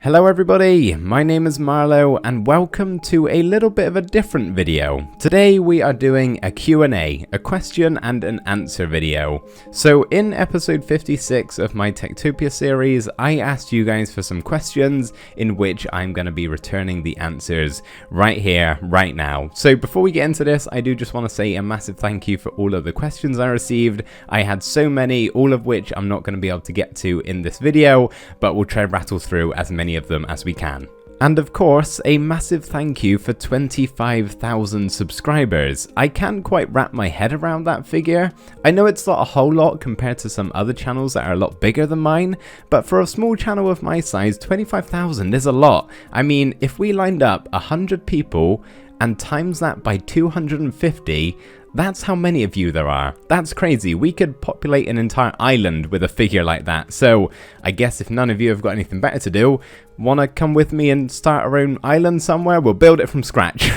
Hello everybody, my name is Marloe and welcome to a little bit of a different video. Today we are doing a Q&A, a question and an answer video. So in episode 56 of my Techtopia series, I asked you guys for some questions in which I'm going to be returning the answers right here, right now. So before we get into this, I do just want to say a massive thank you for all of the questions I received. I had so many, all of which I'm not going to be able to get to in this video, but we'll try to rattle through as many of them as we can. And of course, a massive thank you for 25,000 subscribers. I can't quite wrap my head around that figure. I know it's not a whole lot compared to some other channels that are a lot bigger than mine, but for a small channel of my size, 25,000 is a lot. I mean, if we lined up 100 people and times that by 250, that's how many of you there are. That's crazy. We could populate an entire island with a figure like that. So I guess if none of you have got anything better to do, want to come with me and start our own island somewhere? We'll build it from scratch.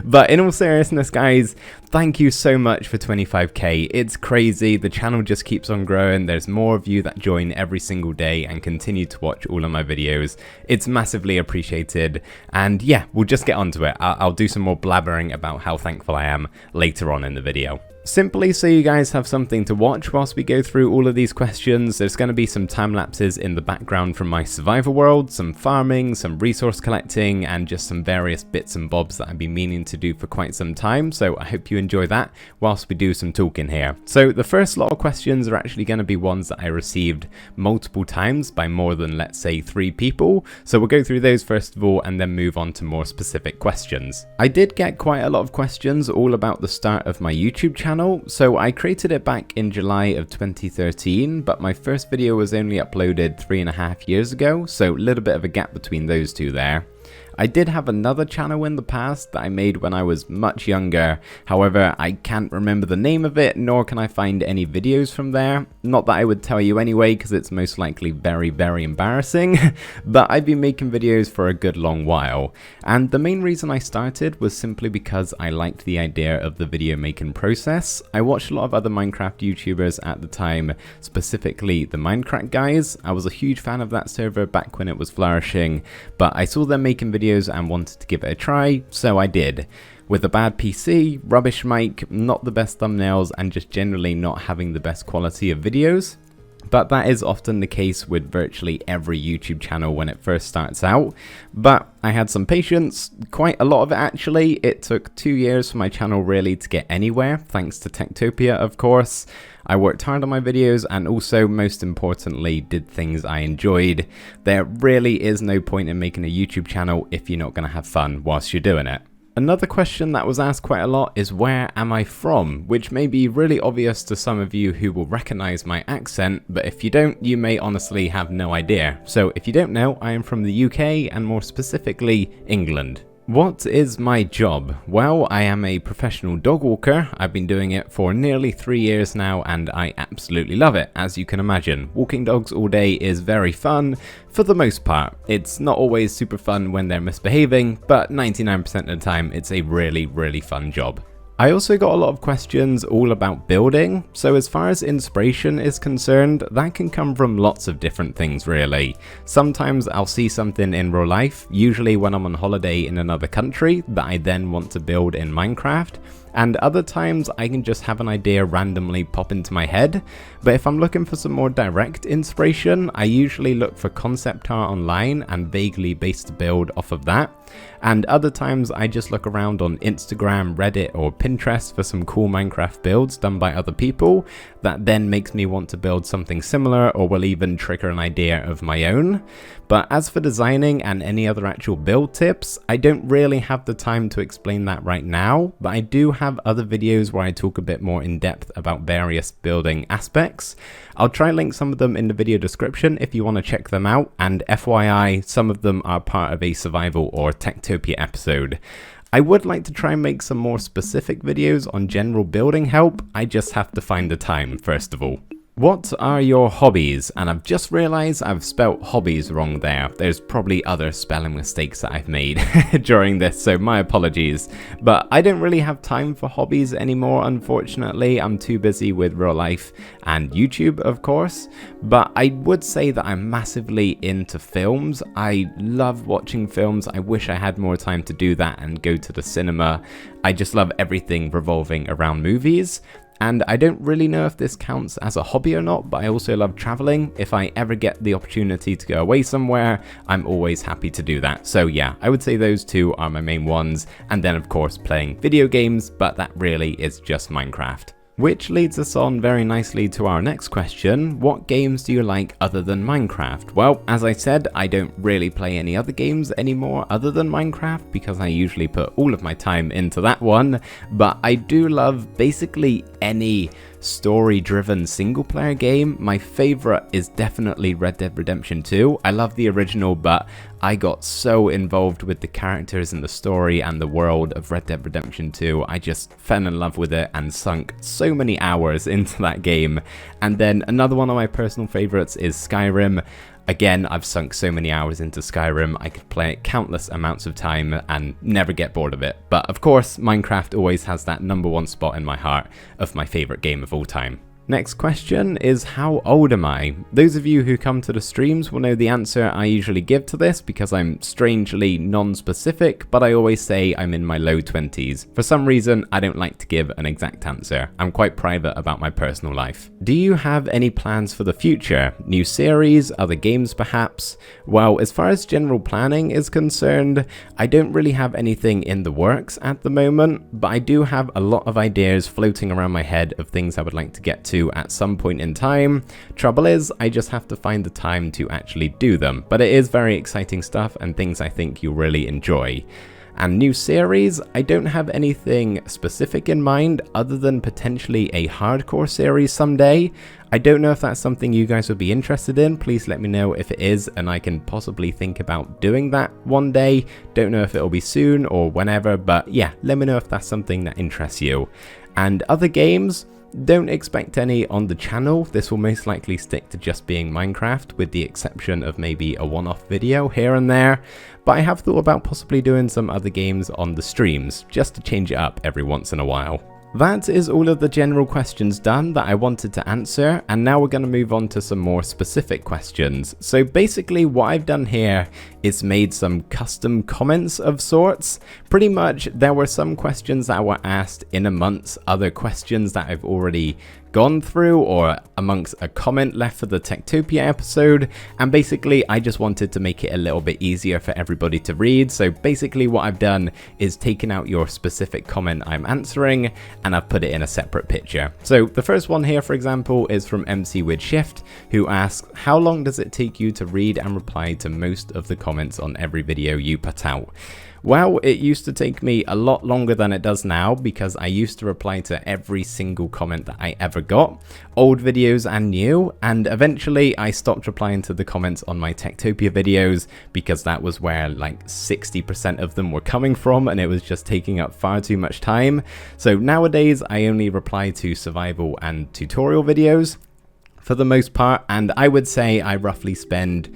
But in all seriousness, guys, thank you so much for 25k. It's crazy. The channel just keeps on growing. There's more of you that join every single day and continue to watch all of my videos. It's massively appreciated. And yeah, we'll just get onto it. I'll do some more blabbering about how thankful I am later on in the video. Simply so you guys have something to watch whilst we go through all of these questions. There's going to be some time lapses in the background from my survival world, some farming, some resource collecting, and just some various bits and bobs that I've been meaning to do for quite some time. So I hope you enjoy that whilst we do some talking here. So the first lot of questions are actually going to be ones that I received multiple times by more than, let's say, 3 people. So we'll go through those first of all and then move on to more specific questions. I did get quite a lot of questions all about the start of my YouTube channel. So I created it back in July of 2013, but my first video was only uploaded 3.5 years ago, so a little bit of a gap between those two there. I did have another channel in the past that I made when I was much younger. However, I can't remember the name of it, nor can I find any videos from there. Not that I would tell you anyway, because it's most likely very, very embarrassing. But I've been making videos for a good long while. And the main reason I started was simply because I liked the idea of the video making process. I watched a lot of other Minecraft YouTubers at the time, specifically the Minecraft guys. I was a huge fan of that server back when it was flourishing, but I saw them making videos and wanted to give it a try, so I did. With a bad PC, rubbish mic, not the best thumbnails, and just generally not having the best quality of videos. But that is often the case with virtually every YouTube channel when it first starts out. But I had some patience, quite a lot of it actually. It took 2 years for my channel really to get anywhere, thanks to Techtopia of course. I worked hard on my videos and also, most importantly, did things I enjoyed. There really is no point in making a YouTube channel if you're not going to have fun whilst you're doing it. Another question that was asked quite a lot is where am I from, which may be really obvious to some of you who will recognize my accent, but if you don't, you may honestly have no idea. So if you don't know, I am from the UK and more specifically England. What is my job? Well, I am a professional dog walker. I've been doing it for nearly 3 years now and I absolutely love it, as you can imagine. Walking dogs all day is very fun for the most part. It's not always super fun when they're misbehaving, but 99% of the time it's a really, really fun job. I also got a lot of questions all about building, so as far as inspiration is concerned, that can come from lots of different things really. Sometimes I'll see something in real life, usually when I'm on holiday in another country, that I then want to build in Minecraft. And other times I can just have an idea randomly pop into my head. But if I'm looking for some more direct inspiration, I usually look for concept art online and vaguely base the build off of that. And other times I just look around on Instagram, Reddit or Pinterest for some cool Minecraft builds done by other people that then makes me want to build something similar or will even trigger an idea of my own. But as for designing and any other actual build tips, I don't really have the time to explain that right now, but I do have other videos where I talk a bit more in depth about various building aspects. I'll try and link some of them in the video description if you want to check them out, and FYI, some of them are part of a survival or Techtopia episode. I would like to try and make some more specific videos on general building help, I just have to find the time first of all. What are your hobbies? And I've just realized I've spelt hobbies wrong there. There's probably other spelling mistakes that I've made during this, so my apologies. But I don't really have time for hobbies anymore, unfortunately. I'm too busy with real life and YouTube, of course. But I would say that I'm massively into films. I love watching films. I wish I had more time to do that and go to the cinema. I just love everything revolving around movies. And I don't really know if this counts as a hobby or not, but I also love traveling. If I ever get the opportunity to go away somewhere, I'm always happy to do that. So yeah, I would say those two are my main ones. And then of course playing video games, but that really is just Minecraft. Which leads us on very nicely to our next question. What games do you like other than Minecraft? Well, as I said, I don't really play any other games anymore other than Minecraft because I usually put all of my time into that one. But I do love basically any story-driven single-player game. My favorite is definitely Red Dead Redemption 2. I love the original, but I got so involved with the characters and the story and the world of Red Dead Redemption 2. I just fell in love with it and sunk so many hours into that game. And then another one of my personal favorites is Skyrim. Again, I've sunk so many hours into Skyrim, I could play it countless amounts of time and never get bored of it. But of course, Minecraft always has that #1 spot in my heart of my favorite game of all time. Next question is, how old am I? Those of you who come to the streams will know the answer I usually give to this because I'm strangely non-specific, but I always say I'm in my low 20s. For some reason, I don't like to give an exact answer. I'm quite private about my personal life. Do you have any plans for the future? New series, other games perhaps? Well, as far as general planning is concerned, I don't really have anything in the works at the moment, but I do have a lot of ideas floating around my head of things I would like to get to at some point in time. Trouble is, I just have to find the time to actually do them, but it is very exciting stuff and things I think you'll really enjoy. And new series, I don't have anything specific in mind other than potentially a hardcore series someday. I don't know if that's something you guys would be interested in. Please let me know if it is and I can possibly think about doing that one day. Don't know if it'll be soon or whenever, but yeah, let me know if that's something that interests you. And other games, don't expect any on the channel. This will most likely stick to just being Minecraft with the exception of maybe a one-off video here and there. But I have thought about possibly doing some other games on the streams just to change it up every once in a while. That is all of the general questions done that I wanted to answer, and now we're going to move on to some more specific questions. So basically what I've done here is made some custom comments of sorts. Pretty much there were some questions that were asked in a month, other questions that I've already gone through or amongst a comment left for the Techtopia episode, and basically I just wanted to make it a little bit easier for everybody to read. So basically what I've done is taken out your specific comment I'm answering and I've put it in a separate picture. So the first one here, for example, is from MC with Shift, who asks, how long does it take you to read and reply to most of the comments on every video you put out? Well, it used to take me a lot longer than it does now because I used to reply to every single comment that I ever got, old videos and new, and eventually I stopped replying to the comments on my Techtopia videos because that was where like 60% of them were coming from and it was just taking up far too much time. So nowadays I only reply to survival and tutorial videos for the most part, and I would say I roughly spend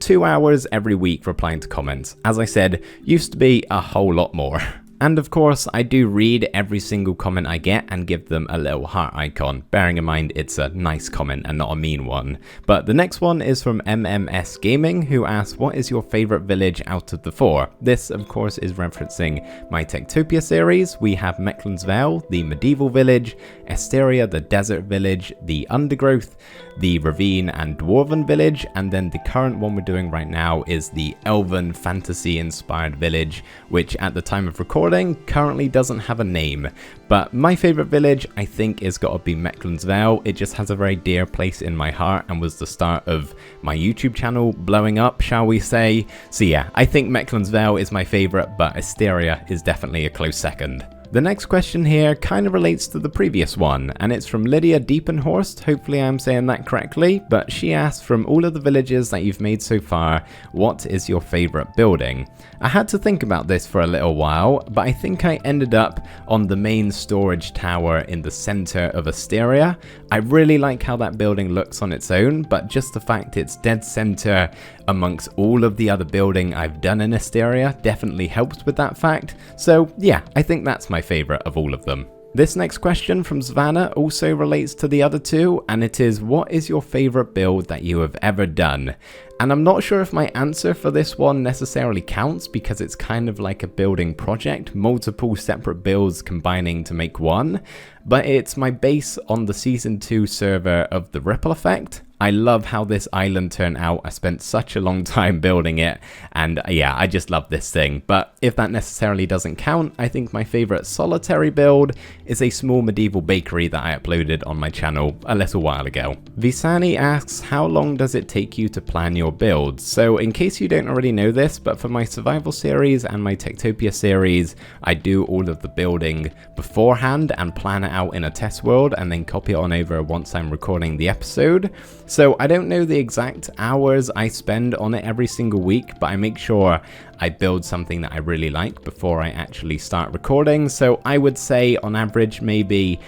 2 hours every week replying to comments. As I said, used to be a whole lot more. And of course, I do read every single comment I get and give them a little heart icon, bearing in mind it's a nice comment and not a mean one. But the next one is from MMS Gaming, who asks, what is your favorite village out of the 4? This, of course, is referencing my Techtopia series. We have Mecklen's Vale, the medieval village, Esteria, the desert village, the undergrowth, the ravine and dwarven village, and then the current one we're doing right now is the elven fantasy inspired village, which at the time of recording currently doesn't have a name. But my favorite village I think is gotta be Mecklen's Vale. It just has a very dear place in my heart and was the start of my YouTube channel blowing up, shall we say. So yeah, I think Mecklen's Vale is my favorite, but Esteria is definitely a close second. The next question here kind of relates to the previous one, and it's from Lydia Diepenhorst. Hopefully I'm saying that correctly, but she asked, from all of the villages that you've made so far, what is your favorite building? I had to think about this for a little while, but I think I ended up on the main storage tower in the center of Asteria. I really like how that building looks on its own, but just the fact it's dead center amongst all of the other building I've done in Asteria definitely helps with that fact. So yeah, I think that's my favorite of all of them. This next question from Savannah also relates to the other two, and it is, what is your favorite build that you have ever done? And I'm not sure if my answer for this one necessarily counts, because it's kind of like a building project, multiple separate builds combining to make one, but it's my base on the Season 2 server of the Ripple Effect. I love how this island turned out. I spent such a long time building it, and yeah, I just love this thing. But if that necessarily doesn't count, I think my favorite solitary build is a small medieval bakery that I uploaded on my channel a little while ago. Visani asks, how long does it take you to plan your builds? So in case you don't already know this, but for my survival series and my Techtopia series, I do all of the building beforehand and plan it out in a test world and then copy it on over once I'm recording the episode. So I don't know the exact hours I spend on it every single week, but I make sure I build something that I really like before I actually start recording. So I would say on average maybe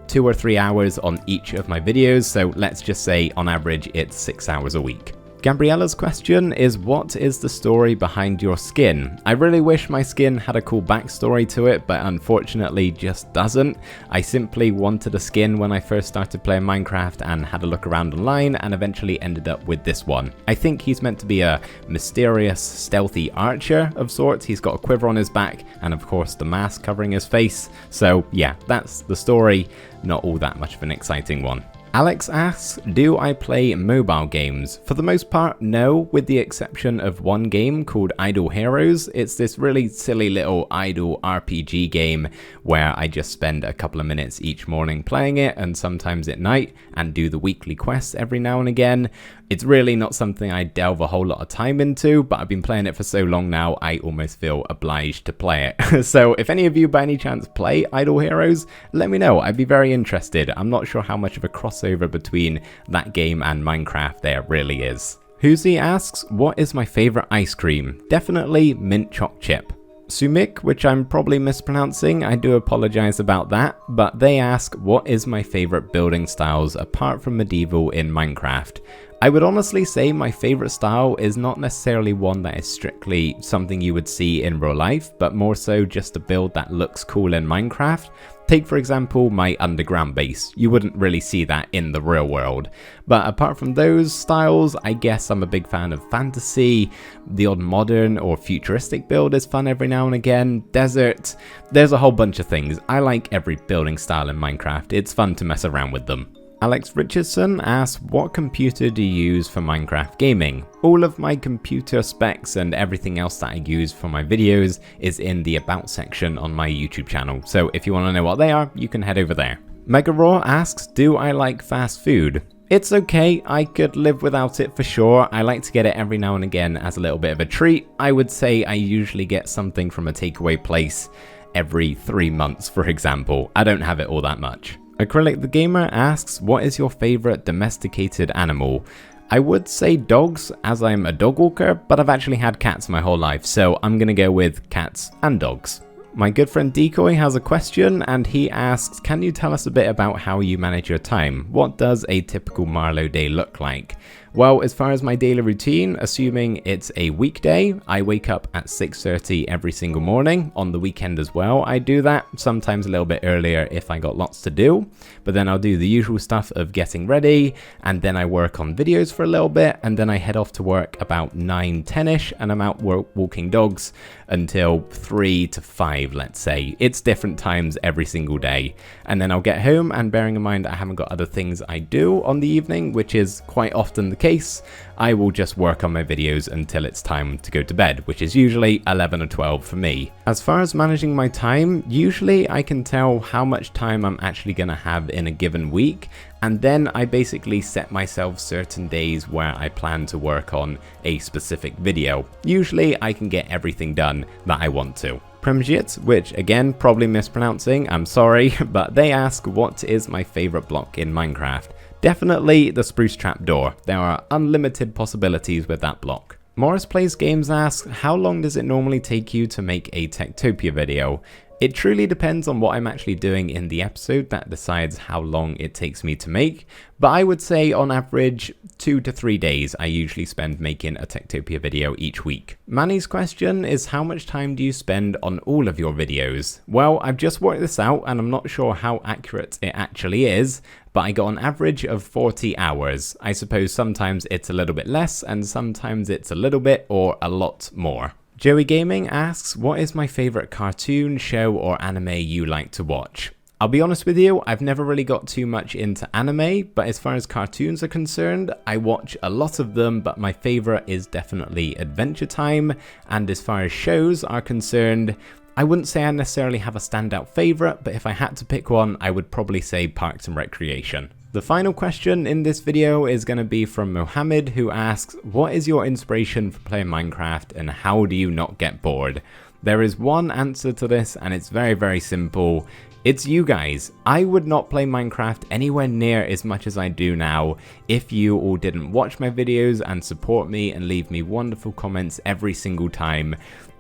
2 or 3 hours on each of my videos. So let's just say on average it's 6 hours a week. Gabriella's question is, what is the story behind your skin? I really wish my skin had a cool backstory to it, but unfortunately just doesn't. I simply wanted a skin when I first started playing Minecraft and had a look around online and eventually ended up with this one. I think he's meant to be a mysterious, stealthy archer of sorts. He's got a quiver on his back and of course the mask covering his face. So yeah, that's the story. Not all that much of an exciting one. Alex asks, do I play mobile games? For the most part, no, with the exception of one game called Idle Heroes. It's this really silly little idle RPG game where I just spend a couple of minutes each morning playing it and sometimes at night and do the weekly quests every now and again. It's really not something I delve a whole lot of time into, but I've been playing it for so long now, I almost feel obliged to play it. So if any of you by any chance play Idle Heroes, let me know. I'd be very interested. I'm not sure how much of a crossover between that game and Minecraft there really is. Huzi asks, what is my favorite ice cream? Definitely mint choc chip. Sumik, which I'm probably mispronouncing, I do apologize about that, but they ask, what is my favorite building styles apart from medieval in Minecraft? I would honestly say my favorite style is not necessarily one that is strictly something you would see in real life, but more so just a build that looks cool in Minecraft. Take for example my underground base. You wouldn't really see that in the real world. But apart from those styles, I guess I'm a big fan of fantasy. The odd modern or futuristic build is fun every now and again. Desert, there's a whole bunch of things. I like every building style in Minecraft. It's fun to mess around with them. Alex Richardson asks, what computer do you use for Minecraft gaming? All of my computer specs and everything else that I use for my videos is in the About section on my YouTube channel, so if you want to know what they are, you can head over there. Mega Raw asks, do I like fast food? It's okay, I could live without it for sure. I like to get it every now and again as a little bit of a treat. I would say I usually get something from a takeaway place every 3 months, for example. I don't have it all that much. Acrylic the Gamer asks, what is your favorite domesticated animal? I would say dogs, as I'm a dog walker, but I've actually had cats my whole life, so I'm gonna go with cats and dogs. My good friend Decoy has a question, and he asks, can you tell us a bit about how you manage your time? What does a typical Marloe day look like? Well, as far as my daily routine, assuming it's a weekday, I wake up at 6:30 every single morning. On the weekend as well, I do that, sometimes a little bit earlier if I got lots to do. But then I'll do the usual stuff of getting ready, and then I work on videos for a little bit, and then I head off to work about 9-10ish, and I'm out walking dogs until 3 to 5, let's say. It's different times every single day. And then I'll get home, and bearing in mind I haven't got other things I do on the evening, which is quite often the case, I will just work on my videos until it's time to go to bed, which is usually 11 or 12 for me. As far as managing my time, usually I can tell how much time I'm actually going to have in a given week, and then I basically set myself certain days where I plan to work on a specific video. Usually I can get everything done that I want to. Premjit, which again, probably mispronouncing, I'm sorry, but they ask, what is my favorite block in Minecraft? Definitely the spruce trapdoor. There are unlimited possibilities with that block. Morris Plays Games asks, how long does it normally take you to make a Techtopia video? It truly depends on what I'm actually doing in the episode that decides how long it takes me to make, but I would say on average 2 to 3 days I usually spend making a Techtopia video each week. Manny's question is, how much time do you spend on all of your videos? Well, I've just worked this out and I'm not sure how accurate it actually is, but I got an average of 40 hours. I suppose sometimes it's a little bit less and sometimes it's a little bit or a lot more. Joey Gaming asks, what is my favorite cartoon, show or anime you like to watch? I'll be honest with you, I've never really got too much into anime, but as far as cartoons are concerned, I watch a lot of them, but my favorite is definitely Adventure Time. And as far as shows are concerned, I wouldn't say I necessarily have a standout favorite, but if I had to pick one, I would probably say Parks and Recreation. The final question in this video is going to be from Mohammed, who asks, what is your inspiration for playing Minecraft and how do you not get bored? There is one answer to this and it's very, very simple. It's you guys. I would not play Minecraft anywhere near as much as I do now if you all didn't watch my videos and support me and leave me wonderful comments every single time.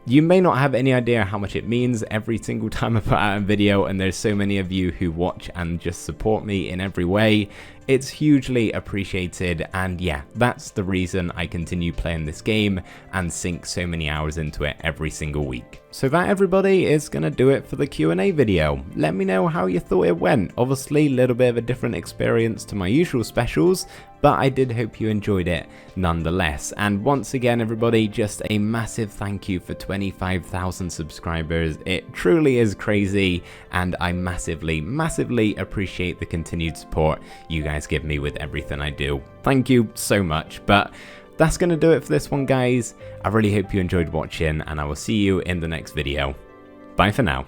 You may not have any idea how much it means every single time I put out a video, and there's so many of you who watch and just support me in every way. It's hugely appreciated, and yeah, that's the reason I continue playing this game and sink so many hours into it every single week. So that, everybody, is gonna do it for the Q&A video. Let me know how you thought it went. Obviously, a little bit of a different experience to my usual specials, but I did hope you enjoyed it nonetheless. And once again, everybody, just a massive thank you for 25,000 subscribers. It truly is crazy, and I massively, massively appreciate the continued support you guys give me with everything I do. Thank you so much. But that's going to do it for this one, guys. I really hope you enjoyed watching, and I will see you in the next video. Bye for now.